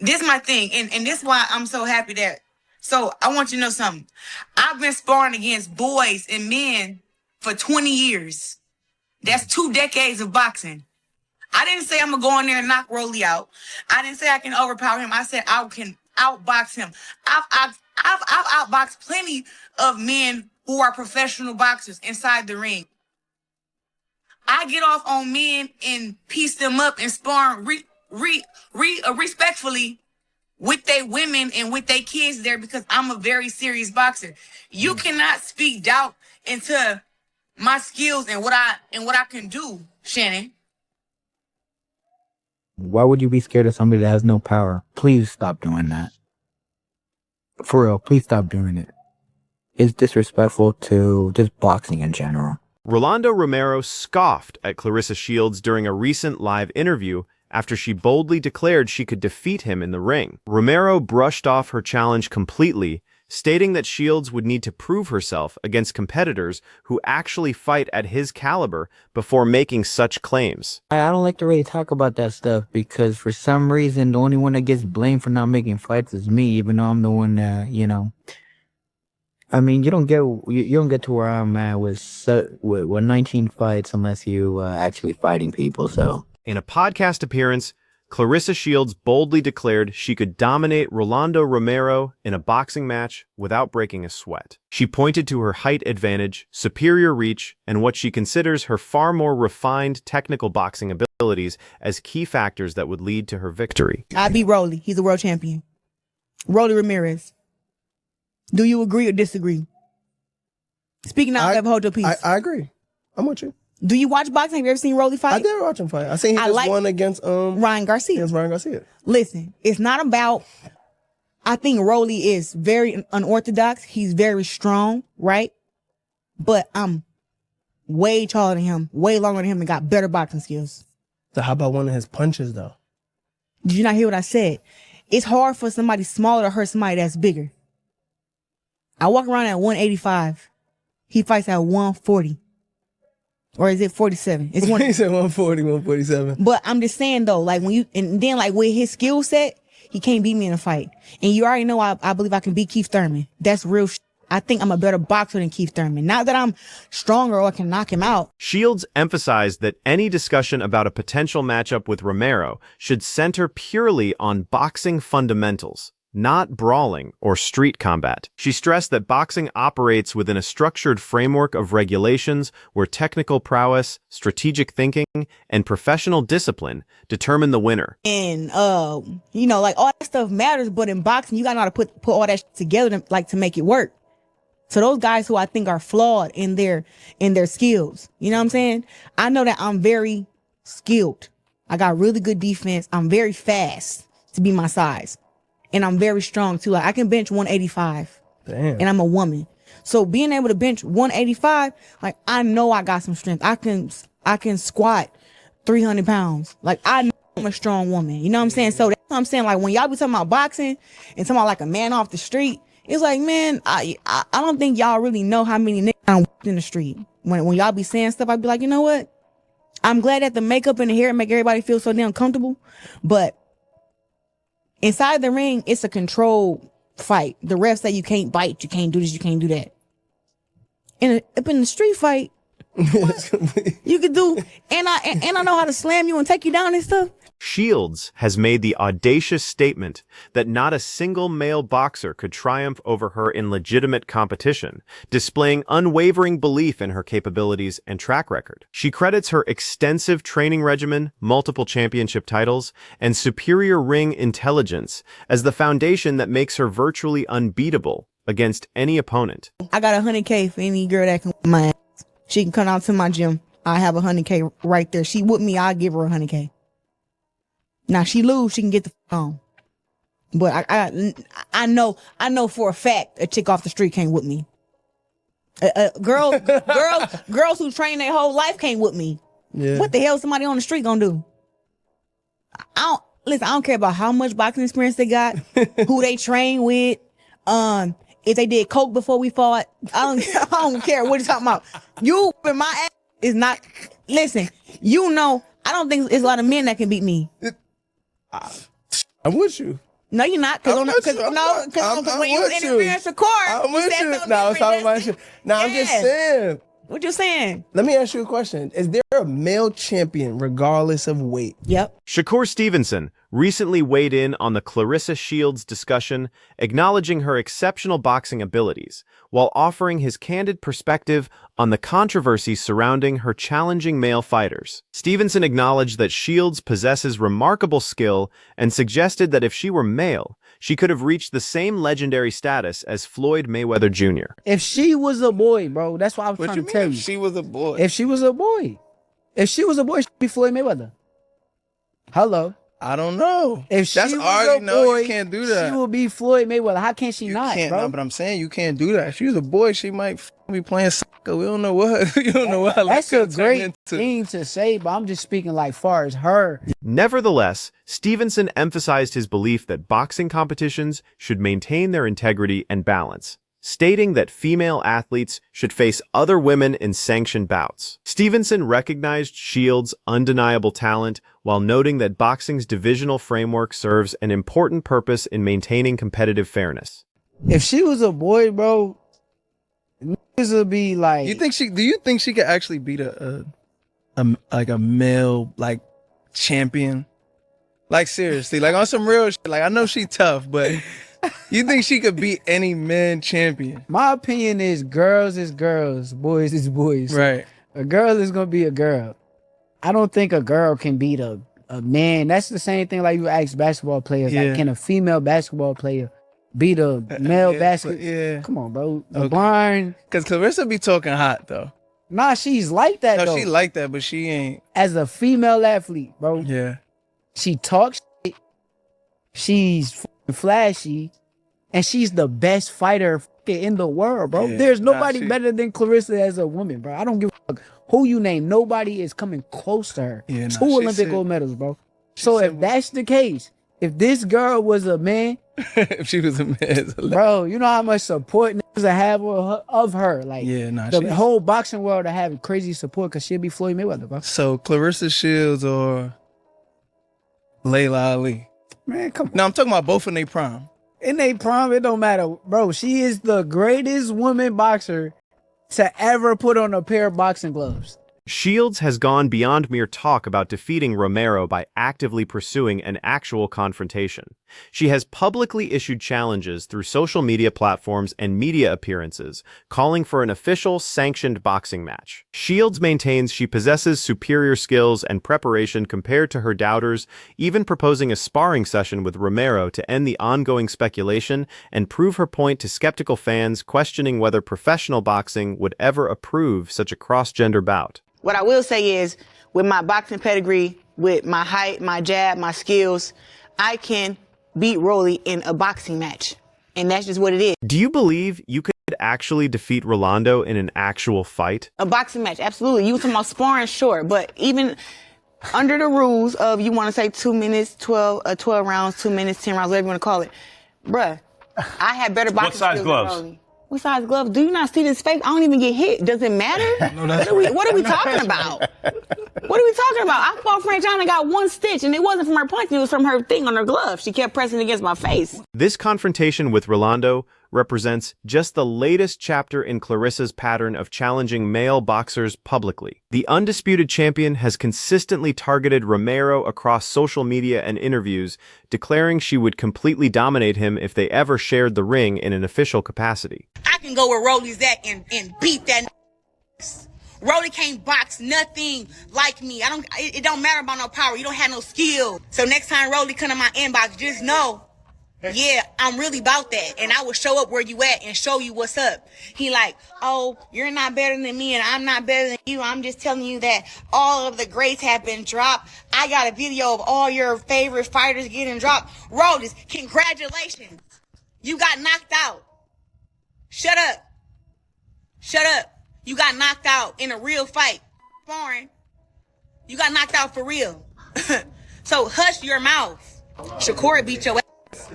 this is my thing, and this is why I'm so happy that. So I want you to know something. I've been sparring against boys and men for 20 years. That's 2 decades of boxing. I didn't say I'm gonna go in there and knock Rolly out. I didn't say I can overpower him. I said I can outbox him. I've outboxed plenty of men who are professional boxers inside the ring. I get off on men and piece them up and spar respectfully with their women and with their kids there because I'm a very serious boxer. You cannot speak doubt into my skills and what I can do, Shannon. Why would you be scared of somebody that has no power? Please stop doing that. For real, please stop doing it. It's disrespectful to just boxing in general. Rolando Romero scoffed at Claressa Shields during a recent live interview after she boldly declared she could defeat him in the ring. Romero brushed off her challenge completely, stating that Shields would need to prove herself against competitors who actually fight at his caliber before making such claims. I don't like to really talk about that stuff because for some reason, the only one that gets blamed for not making fights is me, even though I'm the one that, I mean, you don't get to where I'm at with 19 fights unless you actually fighting people, so. In a podcast appearance, Claressa Shields boldly declared she could dominate Rolando Romero in a boxing match without breaking a sweat. She pointed to her height advantage, superior reach, and what she considers her far more refined technical boxing abilities as key factors that would lead to her victory. I beat Rolly. He's a world champion. Rolly Ramirez. Do you agree or disagree? Speaking out, never hold your peace. I agree. I'm with you. Do you watch boxing? Have you ever seen Rolly fight? I did watch him fight. I seen he just won against Ryan Garcia. Against Ryan Garcia. Listen, it's not about. I think Rolly is very unorthodox. He's very strong, right? But I'm way taller than him, way longer than him, and got better boxing skills. So how about one of his punches though? Did you not hear what I said? It's hard for somebody smaller to hurt somebody that's bigger. I walk around at 185. He fights at 140. Or is it 47? It's one. He said 140, 147. But I'm just saying though, like and then like with his skill set, he can't beat me in a fight. And you already know I believe I can beat Keith Thurman. That's real. I think I'm a better boxer than Keith Thurman. Not that I'm stronger or I can knock him out. Shields emphasized that any discussion about a potential matchup with Romero should center purely on boxing fundamentals, not brawling or street combat. She stressed that boxing operates within a structured framework of regulations where technical prowess, strategic thinking, and professional discipline determine the winner. And, like all that stuff matters, but in boxing, you gotta know how to put all that together to make it work. So those guys who I think are flawed in their skills, you know what I'm saying? I know that I'm very skilled. I got really good defense. I'm very fast to be my size. And I'm very strong too. Like I can bench 185. Damn. And I'm a woman. So being able to bench 185, like I know I got some strength. I can squat 300 pounds. Like I know I'm a strong woman. You know what I'm saying? So that's what I'm saying. Like when y'all be talking about boxing and talking about like a man off the street, it's like, man, I don't think y'all really know how many niggas I walked in the street. When y'all be saying stuff, I'd be like, you know what? I'm glad that the makeup and the hair make everybody feel so damn comfortable. But inside the ring, it's a controlled fight. The refs say you can't bite, you can't do this, you can't do that. Up in the street fight, you could do, and I know how to slam you and take you down and stuff. Shields has made the audacious statement that not a single male boxer could triumph over her in legitimate competition, displaying unwavering belief in her capabilities and track record. She credits her extensive training regimen, multiple championship titles, and superior ring intelligence as the foundation that makes her virtually unbeatable against any opponent. I got $100K for any girl that can whip my ass. She can come out to my gym. I have $100K right there. She with me, I'll give her $100K. Now she lose, she can get the home. But I know for a fact a chick off the street can't whip me. Girls who train their whole life can't whip me. Yeah. What the hell is somebody on the street gonna do? I don't care about how much boxing experience they got, who they train with, if they did coke before we fought. I don't care what you're talking about. You in my ass is not. Listen, I don't think there's a lot of men that can beat me. I'm with you. No, you're not. Because I'm when you with interview in Shakur, I'm with said you. something No, I'm talking different. about shit. No, I'm just Yeah. saying. What you saying? Let me ask you a question. Is there a male champion regardless of weight? Yep. Shakur Stevenson recently weighed in on the Claressa Shields discussion, acknowledging her exceptional boxing abilities, while offering his candid perspective on the controversy surrounding her challenging male fighters. Stevenson acknowledged that Shields possesses remarkable skill and suggested that if she were male, she could have reached the same legendary status as Floyd Mayweather Jr. If she was a boy, bro, that's what I was What trying you to mean tell if you. she was a boy? If she was a boy. If she was a boy, she'd be Floyd Mayweather. Hello. I don't know. If she That's was already a no, boy, you can't do that. she will be Floyd Mayweather. How can she You not, can't, bro? no, but I'm saying you can't do that. If she was a boy, she might be playing soccer. We don't know what. You don't know what. That's a could turn great into. thing to say, but I'm just speaking like far as her. Nevertheless, Stevenson emphasized his belief that boxing competitions should maintain their integrity and balance, stating that female athletes should face other women in sanctioned bouts. Stevenson recognized Shields' undeniable talent while noting that boxing's divisional framework serves an important purpose in maintaining competitive fairness. If she was a boy, bro, niggas would be like, Do you think she could actually beat a male like champion? Like seriously, like on some real shit. Like I know she tough, but you think she could beat any man champion? my opinion is girls is girls, boys is boys. Right. A girl is gonna be a girl. I don't think a girl can beat a man. That's the same thing like you ask basketball players. Yeah. Like, can a female basketball player beat a male basketball? Yeah. Come on, bro. Okay. LeBron. Because Clarissa be talking hot though. Nah, she's like that No, though. she like that, but she ain't. As a female athlete, bro. Yeah. She talks shit. She's fucking flashy. And she's the best fighter in the world, bro. Yeah, There's nah, nobody she- better than Clarissa as a woman, bro. I don't give a fuck who you name. Nobody is coming close to her. Yeah, nah, 2 she Olympic said- gold medals, bro. So if that's the case, if this girl was a man, If she was a man. bro, you know how much support niggas have of her. Like, Yeah, nah, the she- whole boxing world to have crazy support because she'll be Floyd Mayweather, bro. So Clarissa Shields or Layla Ali? Man, come on. No, I'm talking about both in their prime. In they prime, it don't matter, bro. She is the greatest woman boxer to ever put on a pair of boxing gloves. Shields has gone beyond mere talk about defeating Romero by actively pursuing an actual confrontation. She has publicly issued challenges through social media platforms and media appearances, calling for an official, sanctioned boxing match. Shields maintains she possesses superior skills and preparation compared to her doubters, even proposing a sparring session with Romero to end the ongoing speculation and prove her point to skeptical fans questioning whether professional boxing would ever approve such a cross-gender bout. What I will say is, with my boxing pedigree, with my height, my jab, my skills, I can beat Rolly in a boxing match. And that's just what it is. Do you believe you could actually defeat Rolando in an actual fight? A boxing match, absolutely. You were talking about sparring, sure. But even under the rules of, you want to say 2 minutes, 12 rounds, 2 minutes, 10 rounds, whatever you want to call it. Bruh, I had better boxing size skills gloves? than Rolly. What size gloves? Do you not see this face? I don't even get hit. Does it matter? What are we talking about? What are we talking about? I fought French John and got 1 stitch, and it wasn't from her punch. It was from her thing on her glove. She kept pressing against my face. This confrontation with Rolando represents just the latest chapter in Clarissa's pattern of challenging male boxers publicly. The undisputed champion has consistently targeted Romero across social media and interviews, declaring she would completely dominate him if they ever shared the ring in an official capacity. I can go where Rolly's at and beat that. Rolly can't box nothing like me. It don't matter about no power. You don't have no skill. So next time Rolly come to my inbox, just know, yeah, I'm really about that. And I will show up where you at and show you what's up. He like, oh, you're not better than me and I'm not better than you. I'm just telling you that all of the greats have been dropped. I got a video of all your favorite fighters getting dropped. Rolly, congratulations. You got knocked out. Shut up. Shut up. You got knocked out in a real fight. Foreign. You got knocked out for real. So hush your mouth. Shakur beat your ass.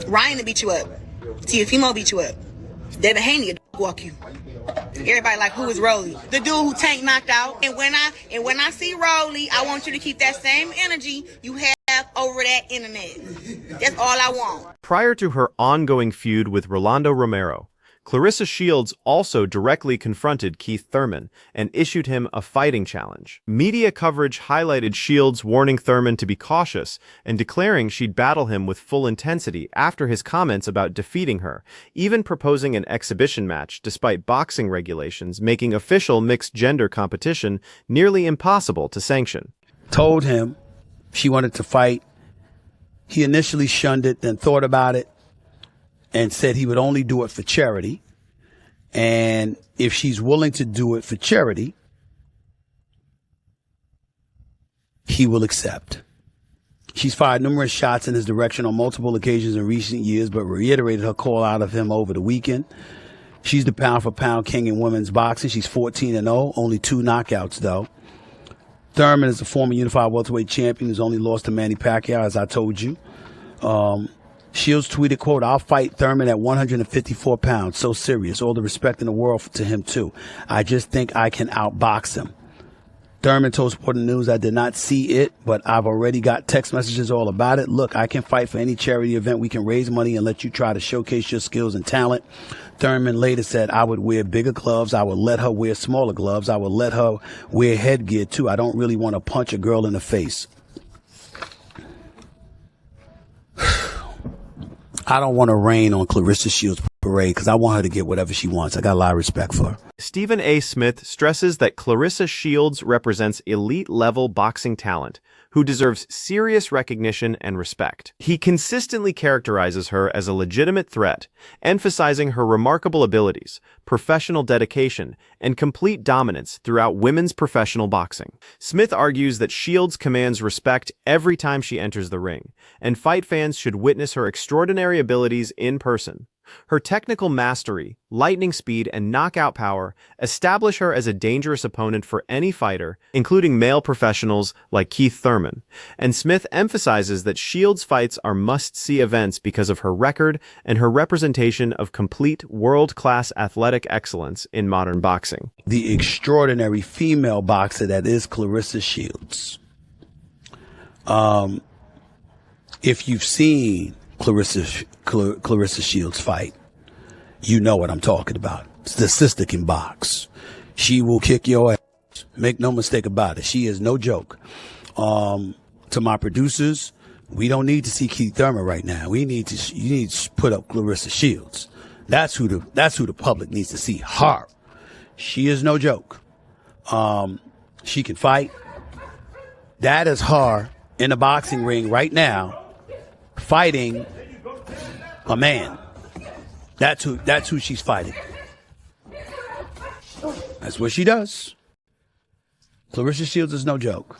Ryan beat you up. Tiafimo beat you up. Devin Haney walk you. Everybody like, who is Rolly? The dude who Tank knocked out. And when I see Rolly, I want you to keep that same energy you have over that internet. That's all I want. Prior to her ongoing feud with Rolando Romero, Claressa Shields also directly confronted Keith Thurman and issued him a fighting challenge. Media coverage highlighted Shields warning Thurman to be cautious and declaring she'd battle him with full intensity after his comments about defeating her, even proposing an exhibition match despite boxing regulations making official mixed-gender competition nearly impossible to sanction. Told him she wanted to fight. He initially shunned it, then thought about it, and said he would only do it for charity. And if she's willing to do it for charity, he will accept. She's fired numerous shots in his direction on multiple occasions in recent years, but reiterated her call out of him over the weekend. She's the pound-for-pound king in women's boxing. She's 14-0, only 2 knockouts, though. Thurman is a former unified welterweight champion who's only lost to Manny Pacquiao, as I told you. Shields tweeted, quote, "I'll fight Thurman at 154 pounds. So serious. All the respect in the world to him, too. I just think I can outbox him." Thurman told Sporting News, "I did not see it, but I've already got text messages all about it. Look, I can fight for any charity event. We can raise money and let you try to showcase your skills and talent." Thurman later said, "I would wear bigger gloves. I would let her wear smaller gloves. I would let her wear headgear, too. I don't really want to punch a girl in the face." I don't want to rain on Claressa Shields' parade because I want her to get whatever she wants. I got a lot of respect for her. Stephen A. Smith stresses that Claressa Shields represents elite-level boxing talent who deserves serious recognition and respect. He consistently characterizes her as a legitimate threat, emphasizing her remarkable abilities, professional dedication, and complete dominance throughout women's professional boxing. Smith argues that Shields commands respect every time she enters the ring, and fight fans should witness her extraordinary abilities in person. Her technical mastery, lightning speed, and knockout power establish her as a dangerous opponent for any fighter, including male professionals like Keith Thurman. And Smith emphasizes that Shields' fights are must-see events because of her record and her representation of complete world-class athletic excellence in modern boxing. The extraordinary female boxer that is Claressa Shields. If you've seen Claressa Shields fight, you know what I'm talking about. The sister can box. She will kick your ass. Make no mistake about it. She is no joke. To my producers, we don't need to see Keith Thurman right now. You need to put up Claressa Shields. That's who the public needs to see. Her. She is no joke. She can fight. That is her in the boxing ring right now, fighting a man. That's who she's fighting. That's what she does. Claressa Shields is no joke.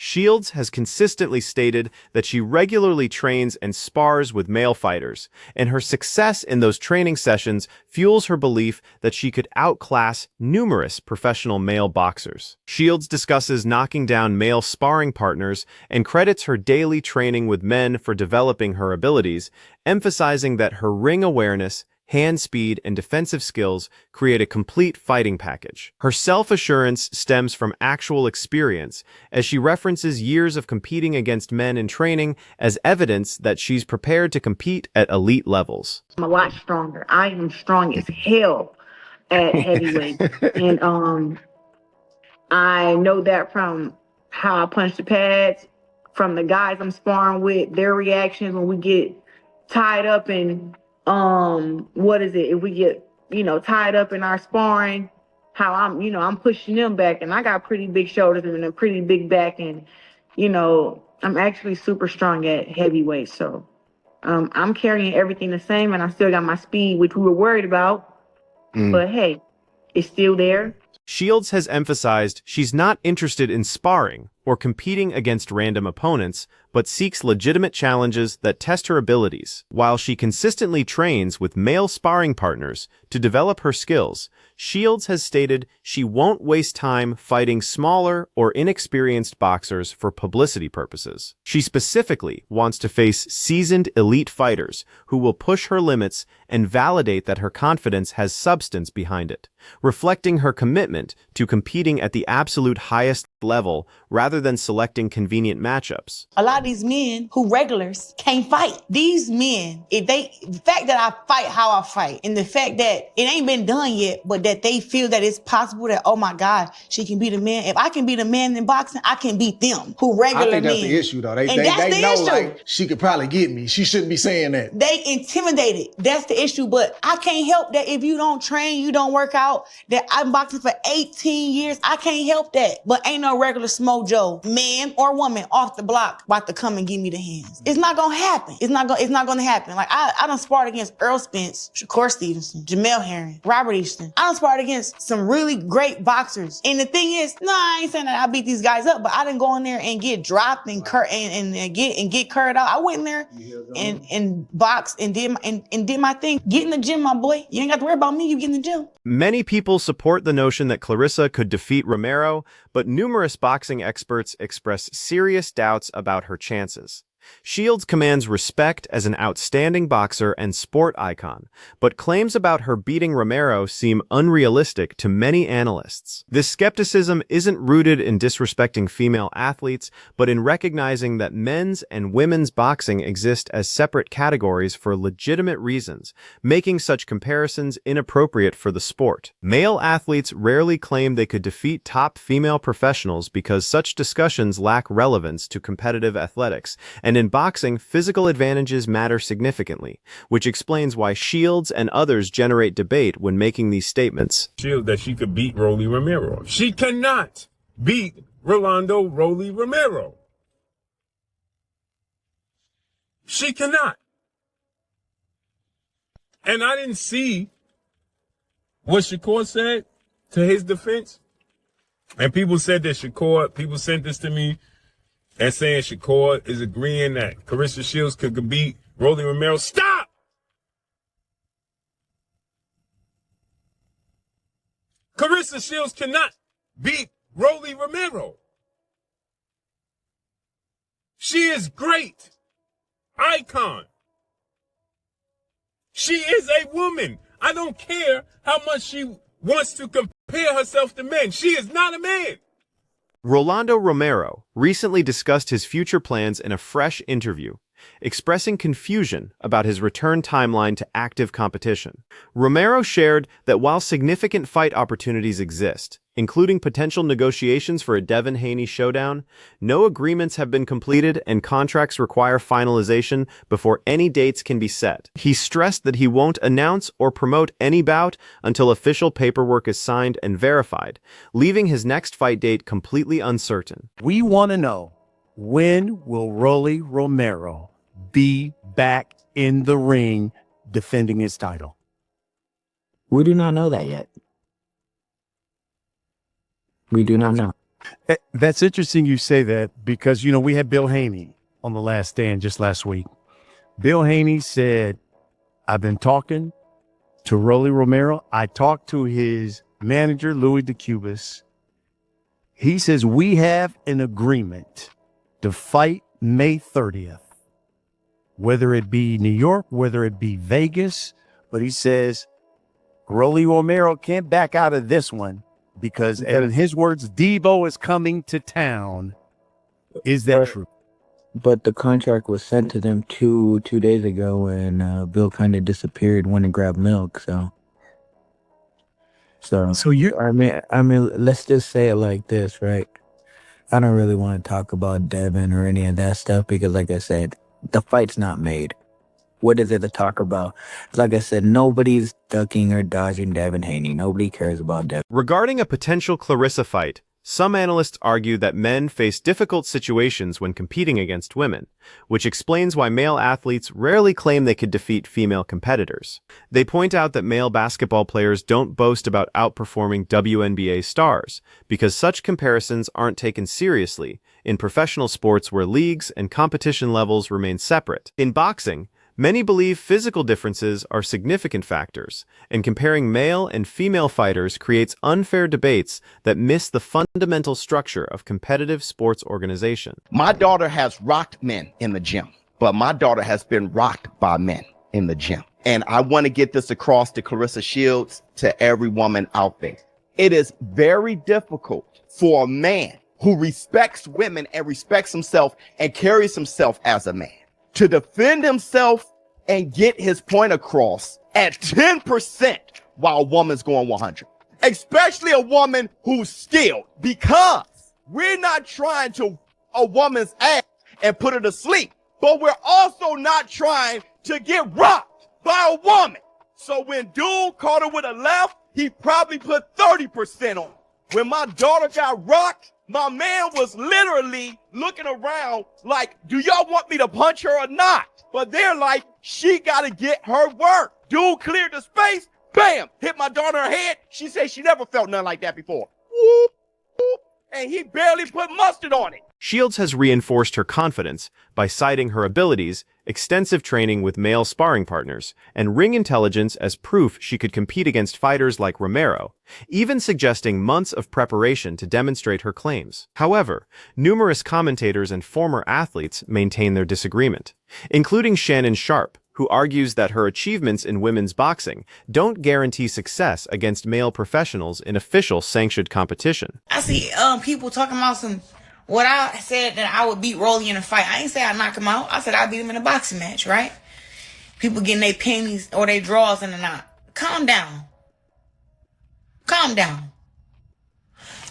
Shields has consistently stated that she regularly trains and spars with male fighters, and her success in those training sessions fuels her belief that she could outclass numerous professional male boxers. Shields discusses knocking down male sparring partners and credits her daily training with men for developing her abilities, emphasizing that her ring awareness, hand speed, and defensive skills create a complete fighting package. Her self-assurance stems from actual experience, as she references years of competing against men in training as evidence that she's prepared to compete at elite levels. I'm a lot stronger. I am strong as hell at heavyweight. And I know that from how I punch the pads, from the guys I'm sparring with, their reactions when we get tied up in if we get, tied up in our sparring, how I'm pushing them back, and I got pretty big shoulders and a pretty big back, and, I'm actually super strong at heavyweight. So, I'm carrying everything the same, and I still got my speed, which we were worried about, but hey, it's still there. Shields has emphasized she's not interested in sparring or competing against random opponents, but seeks legitimate challenges that test her abilities. While she consistently trains with male sparring partners to develop her skills, Shields has stated she won't waste time fighting smaller or inexperienced boxers for publicity purposes. She specifically wants to face seasoned elite fighters who will push her limits and validate that her confidence has substance behind it, reflecting her commitment to competing at the absolute highest level rather rather than selecting convenient matchups. A lot of these men who regulars can't fight. These men, the fact that I fight how I fight, and the fact that it ain't been done yet, but that they feel that it's possible that, oh my God, she can beat a man. If I can beat a man in boxing, I can beat them who regular men. I think that's the issue, though. They know, like, she could probably get me. She shouldn't be saying that. They intimidated. That's the issue. But I can't help that if you don't train, you don't work out, that I'm boxing for 18 years. I can't help that. But ain't no regular Smo Joe, man or woman, off the block about to come and give me the hands. It's not gonna happen. It's not gonna happen. Like I done sparred against Earl Spence, Shakur Stevenson, Jamel Herring, Robert Easton. I done sparred against some really great boxers. And the thing is, no, I ain't saying that I beat these guys up, but I didn't go in there and get dropped and get curved out. I went in there and boxed and did my thing. Get in the gym, my boy. You ain't got to worry about me. You get in the gym. Many people support the notion that Clarissa could defeat Romero, but numerous boxing experts express serious doubts about her chances. Shields commands respect as an outstanding boxer and sport icon, but claims about her beating Romero seem unrealistic to many analysts. This skepticism isn't rooted in disrespecting female athletes, but in recognizing that men's and women's boxing exist as separate categories for legitimate reasons, making such comparisons inappropriate for the sport. Male athletes rarely claim they could defeat top female professionals because such discussions lack relevance to competitive athletics, and in boxing, physical advantages matter significantly, which explains why Shields and others generate debate when making these statements. Shields that she could beat Rolly Romero. She cannot beat Rolando Rolly Romero. She cannot. And I didn't see what Shakur said to his defense. And people said that people sent this to me and saying Shakur is agreeing that Claressa Shields could beat Rolly Romero. Stop! Claressa Shields cannot beat Rolly Romero. She is great. Icon. She is a woman. I don't care how much she wants to compare herself to men. She is not a man. Rolando Romero recently discussed his future plans in a fresh interview, expressing confusion about his return timeline to active competition. Romero shared that while significant fight opportunities exist, including potential negotiations for a Devin Haney showdown, no agreements have been completed and contracts require finalization before any dates can be set. He stressed that he won't announce or promote any bout until official paperwork is signed and verified, leaving his next fight date completely uncertain. We want to know, when will Rolly Romero be back in the ring defending his title? We do not know that yet. We do not know. That's interesting you say that because, you know, we had Bill Haney on the last stand just last week. Bill Haney said, I've been talking to Rolly Romero. I talked to his manager, Louis DeCubas. He says, we have an agreement to fight May 30th, whether it be New York, whether it be Vegas. But he says, Rolly Romero can't back out of this one because, in his words, Debo is coming to town. Is that true? But the contract was sent to them two days ago, and Bill kind of disappeared, went and grabbed milk. So you, I mean, let's just say it like this, right? I don't really want to talk about Devin or any of that stuff because, like I said, the fight's not made. What is it to talk about? Like I said, nobody's ducking or dodging Devin Haney. Nobody cares about Devin. Regarding a potential Clarissa fight, some analysts argue that men face difficult situations when competing against women, which explains why male athletes rarely claim they could defeat female competitors. They point out that male basketball players don't boast about outperforming WNBA stars, because such comparisons aren't taken seriously in professional sports where leagues and competition levels remain separate. In boxing, many believe physical differences are significant factors, and comparing male and female fighters creates unfair debates that miss the fundamental structure of competitive sports organization. My daughter has rocked men in the gym, but my daughter has been rocked by men in the gym. And I want to get this across to Claressa Shields, to every woman out there. It is very difficult for a man who respects women and respects himself and carries himself as a man to defend himself and get his point across at 10% while a woman's going 100, especially a woman who's skilled, because we're not trying to a woman's ass and put her to sleep, but we're also not trying to get rocked by a woman. So when dude caught her with a left, he probably put 30% on. When my daughter got rocked, my man was literally looking around like, do y'all want me to punch her or not? But they're like, she got to get her work. Dude cleared the space, bam, hit my daughter in her head. She said she never felt nothing like that before. Whoop, whoop, and he barely put mustard on it. Shields has reinforced her confidence by citing her abilities, extensive training with male sparring partners, and ring intelligence as proof she could compete against fighters like Romero, even suggesting months of preparation to demonstrate her claims. However, numerous commentators and former athletes maintain their disagreement, including Shannon Sharp, who argues that her achievements in women's boxing don't guarantee success against male professionals in official sanctioned competition. I see people talking about what I said that I would beat Rolly in a fight. I ain't say I'd knock him out. I said I'd beat him in a boxing match, right? People getting their pennies or their draws in the knot. Calm down. Calm down.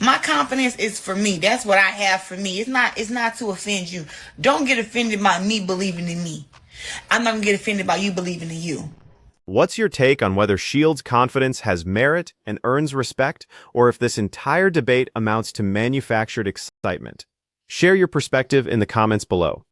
My confidence is for me. That's what I have for me. It's not to offend you. Don't get offended by me believing in me. I'm not gonna get offended by you believing in you. What's your take on whether Shields' confidence has merit and earns respect, or if this entire debate amounts to manufactured excitement? Share your perspective in the comments below.